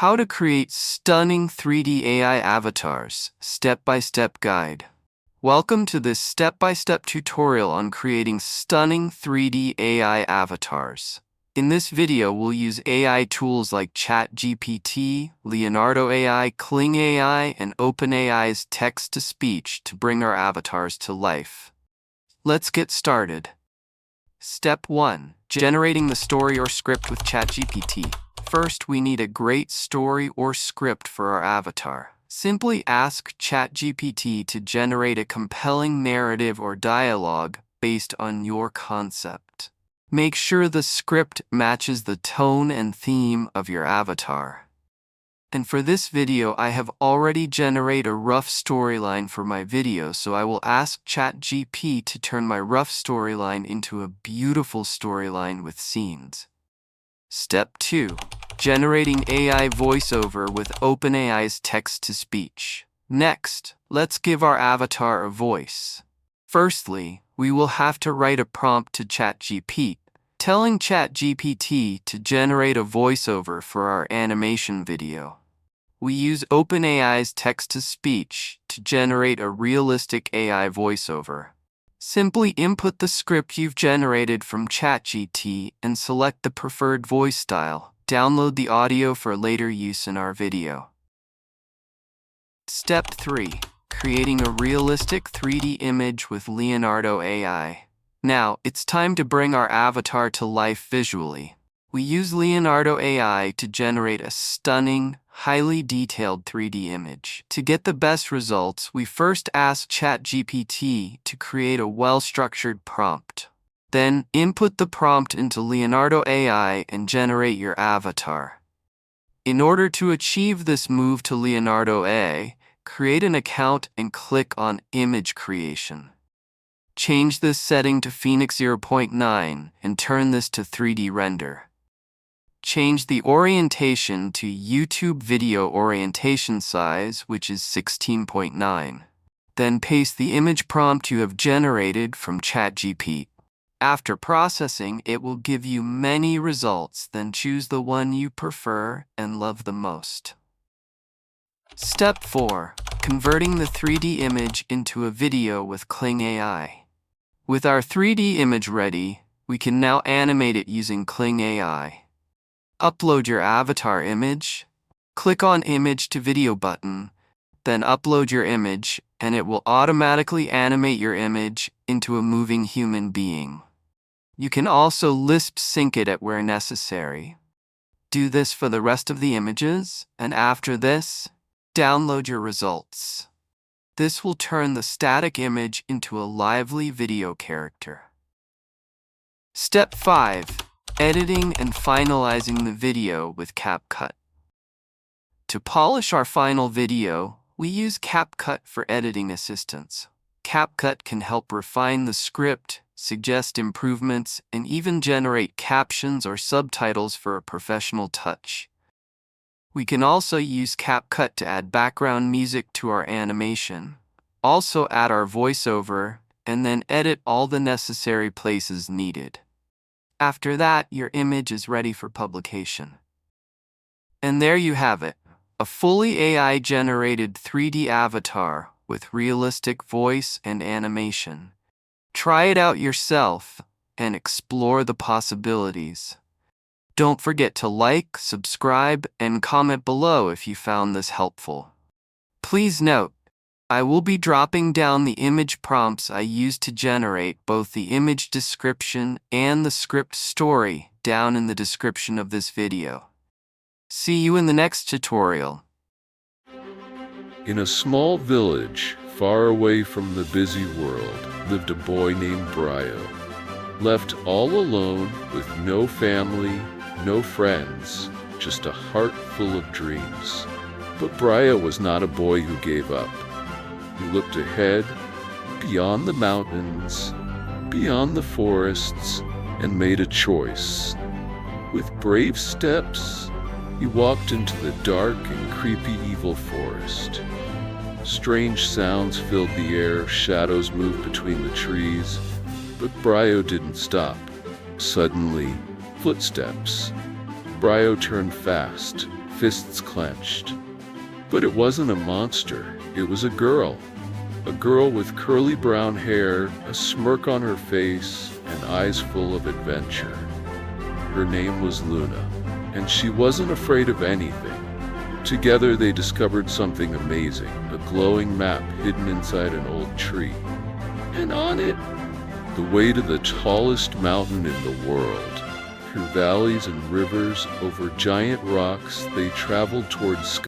How to create stunning 3D AI avatars, step-by-step guide. Welcome to this step-by-step tutorial on creating stunning 3D AI avatars. In this video, we'll use AI tools like ChatGPT, Leonardo AI, Kling AI, and OpenAI's Text-to-Speech to bring our avatars to life. Let's get started. Step 1. Generating the story or script with ChatGPT. First, we need a great story or script for our avatar. Simply ask ChatGPT to generate a compelling narrative or dialogue based on your concept. Make sure the script matches the tone and theme of your avatar. And for this video, I have already generated a rough storyline for my video, so I will ask ChatGPT to turn my rough storyline into a beautiful storyline with scenes. Step 2. Generating AI voiceover with OpenAI's Text-to-Speech. Next, let's give our avatar a voice. Firstly, we will have to write a prompt to ChatGPT, telling ChatGPT to generate a voiceover for our animation video. We use OpenAI's Text-to-Speech to generate a realistic AI voiceover. Simply input the script you've generated from ChatGPT and select the preferred voice style. Download the audio for later use in our video. Step 3. Creating a realistic 3D image with Leonardo AI. Now, it's time to bring our avatar to life visually. We use Leonardo AI to generate a stunning, highly detailed 3D image. To get the best results, we first ask ChatGPT to create a well-structured prompt. Then, input the prompt into Leonardo AI and generate your avatar. In order to achieve this, move to Leonardo AI, create an account and click on Image Creation. Change this setting to Phoenix 0.9 and turn this to 3D Render. Change the orientation to YouTube Video Orientation Size, which is 16.9. Then paste the image prompt you have generated from ChatGPT. After processing, it will give you many results. Then choose the one you prefer and love the most. Step 4. Converting the 3D image into a video with Kling AI. With our 3D image ready, we can now animate it using Kling AI. Upload your avatar image. Click on Image to Video button, then upload your image, and it will automatically animate your image into a moving human being. You can also Lisp sync it at where necessary. Do this for the rest of the images, and after this, download your results. This will turn the static image into a lively video character. Step 5. Editing and finalizing the video with CapCut. To polish our final video, we use CapCut for editing assistance. CapCut can help refine the script, suggest improvements, and even generate captions or subtitles for a professional touch. We can also use CapCut to add background music to our animation, also add our voiceover, and then edit all the necessary places needed. After that, your image is ready for publication. And there you have it, a fully AI-generated 3D avatar with realistic voice and animation. Try it out yourself and explore the possibilities. Don't forget to like, subscribe, and comment below if you found this helpful. Please note, I will be dropping down the image prompts I used to generate both the image description and the script story down in the description of this video. See you in the next tutorial. In a small village, far away from the busy world, lived a boy named Brio. Left all alone with no family, no friends, just a heart full of dreams. But Brio was not a boy who gave up. He looked ahead, beyond the mountains, beyond the forests, and made a choice. With brave steps, he walked into the dark and creepy evil forest. Strange sounds filled the air, shadows moved between the trees, but Brio didn't stop. Suddenly, footsteps. Brio turned fast, fists clenched. But it wasn't a monster, it was a girl. A girl with curly brown hair, a smirk on her face, and eyes full of adventure. Her name was Luna, and she wasn't afraid of anything. Together they discovered something amazing, a glowing map hidden inside an old tree. And on it, the way to the tallest mountain in the world. Through valleys and rivers, over giant rocks, they traveled towards sky.